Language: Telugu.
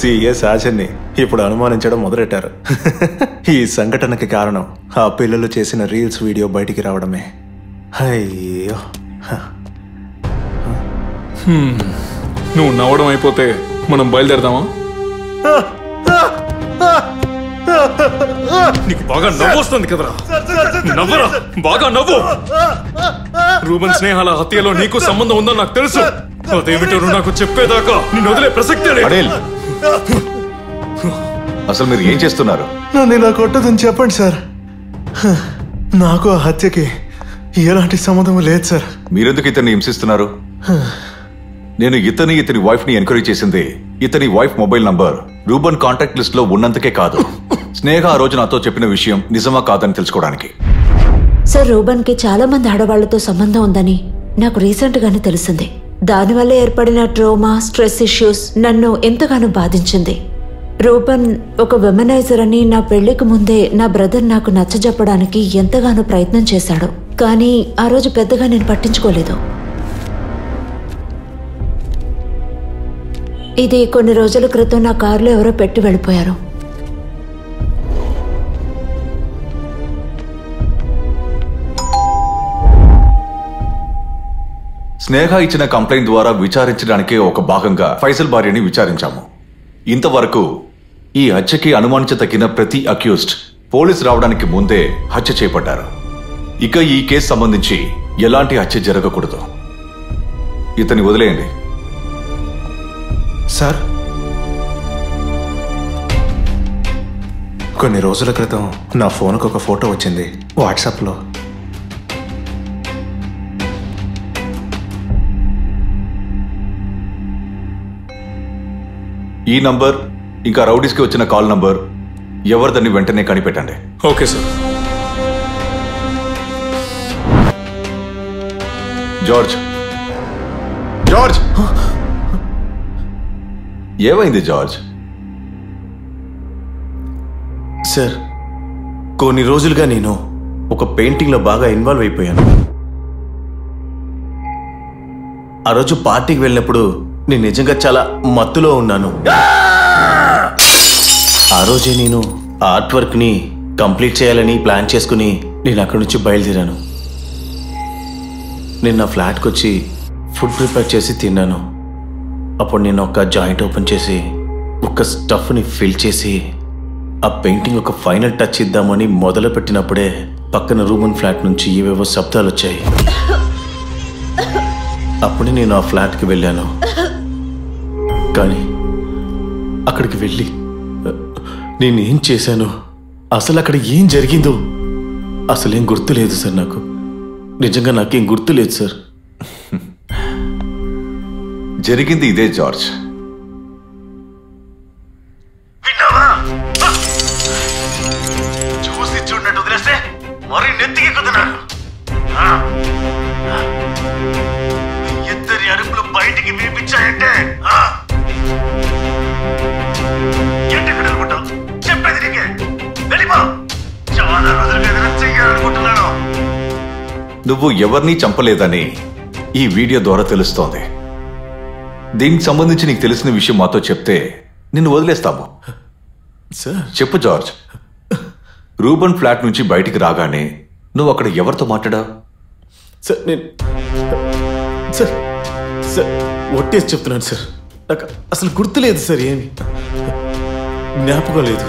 సిఎస్ ఆచర్ని ఇప్పుడు అనుమానించడం మొదలెట్టారు. ఈ సంఘటనకి కారణం ఆ పిల్లలు చేసిన రీల్స్ వీడియో బయటికి రావడమే. అయ్యో, నువ్వు నవ్వడం అయిపోతే మనం బయలుదేరదామా? నీకు బాగా నవ్వు వస్తుంది కదరా, నవ్వరా, బాగా నవ్వు. రూబన్ స్నేహాల హత్యలో నీకు సంబంధం ఉందని నాకు తెలుసు. అదేమిటో నాకు చెప్పేదాకా నిన్ను వదిలే ప్రసక్తే లేదు. అసలు మీరు ఏం చేస్తున్నారు? నన్ను ఇలా కొట్టదని చెప్పండి సార్. నాకు ఆ హత్యకి ఎలాంటి సంబంధం లేదు సార్. మీరెందుకు ఇతన్ని హింసిస్తున్నారు? నేను ఇతని వైఫ్ ని ఎంక్వైరీ చేసింది ఇతని వైఫ్ మొబైల్ నంబర్ రూబన్ కాంటాక్ట్ లిస్ట్ లో ఉన్నందుకే కాదు, స్నేహ ఆ రోజు నాతో చెప్పిన విషయం నిజమా కాదని తెలుసుకోవడానికి. సార్, రూబన్ కి చాలా మంది ఆడవాళ్లతో సంబంధం ఉందని నాకు రీసెంట్ గానే తెలిసింది. దానివల్ల ఏర్పడిన ట్రోమా, స్ట్రెస్ ఇష్యూస్ నన్ను ఎంతగానో బాధించింది. రూబన్ ఒక వెమనైజర్ అని నా పెళ్లికి ముందే నా బ్రదర్ నాకు నచ్చజెప్పడానికి ఎంతగానో ప్రయత్నం చేశాడు. కానీ ఆ రోజు పెద్దగా నేను పట్టించుకోలేదు. ఇది కొన్ని రోజుల క్రితం నా కారులో ఎవరో పెట్టి వెళ్ళిపోయారు. స్నేహ ఇచ్చిన కంప్లైంట్ ద్వారా విచారించడానికి ఒక భాగంగా ఫైజల్ భార్యని విచారించాము. ఇంతవరకు ఈ హత్యకి అనుమానించదగిన ప్రతి అక్యూజ్డ్ పోలీస్ రావడానికి ముందే హత్య చేపట్టారు. ఇక ఈ కేసు సంబంధించి ఎలాంటి హత్య జరగకూడదు. ఇతన్ని వదిలేయండి. సార్, కొన్ని రోజుల క్రితం నా ఫోన్కు ఒక ఫోటో వచ్చింది వాట్సాప్లో. ఈ నంబర్ ఇంకా రౌడీస్కి వచ్చిన కాల్ నంబర్ ఎవరిదని వెంటనే కనిపెట్టండి. Okay sir. జార్జ్, జార్జ్, ఏమైంది జార్జ్? సార్, కొన్ని రోజులుగా నేను ఒక పెయింటింగ్లో బాగా ఇన్వాల్వ్ అయిపోయాను. ఆ రోజు పార్టీకి వెళ్ళినప్పుడు నేను నిజంగా చాలా మత్తులో ఉన్నాను. ఆ రోజే నేను ఆర్ట్ వర్క్ని కంప్లీట్ చేయాలని ప్లాన్ చేసుకుని నేను అక్కడి నుంచి బయలుదేరాను. నేను నా ఫ్లాట్కి వచ్చి ఫుడ్ ప్రిపేర్ చేసి తిన్నాను. అప్పుడు నేను ఒక జాయింట్ ఓపెన్ చేసి ఒక స్టఫ్ని ఫిల్ చేసి ఆ పెయింటింగ్ ఒక ఫైనల్ టచ్ ఇద్దామని మొదలు పెట్టినప్పుడే పక్కన రూబన్ ఫ్లాట్ నుంచి ఏవేవో శబ్దాలు వచ్చాయి. అప్పుడే నేను ఆ ఫ్లాట్కి వెళ్ళాను. కానీ అక్కడికి వెళ్ళి నేనేం చేశానో, అసలు అక్కడ ఏం జరిగిందో అసలేం గుర్తులేదు సార్. నాకు నిజంగా నాకేం గుర్తులేదు సార్. జరిగింది ఇదే జార్జ్. చూసి చూడనట్టు వదిలేస్తే మరి నెత్తికి కుదన్నాడు. ఇద్దరి అరుపులు బయటికి వినిపించాయంటే చెప్పేది నీకే. వెళ్ళిపో. చాలా రోజులుగా ఏదైనా చెయ్యాలనుకుంటున్నాను. నువ్వు ఎవరినీ చంపలేదని ఈ వీడియో ద్వారా తెలుస్తోంది. దీనికి సంబంధించి నీకు తెలిసిన విషయం మాతో చెప్తే నిన్ను వదిలేస్తాము. చెప్పు జార్జ్, రూబన్ ఫ్లాట్ నుంచి బయటికి రాగానే నువ్వు అక్కడ ఎవరితో మాట్లాడావు? సార్, నేను సార్ సార్ ఒట్టేసి చెప్తున్నాను సార్. నాకు అసలు గుర్తులేదు సార్. ఏమి జ్ఞాపకం లేదు.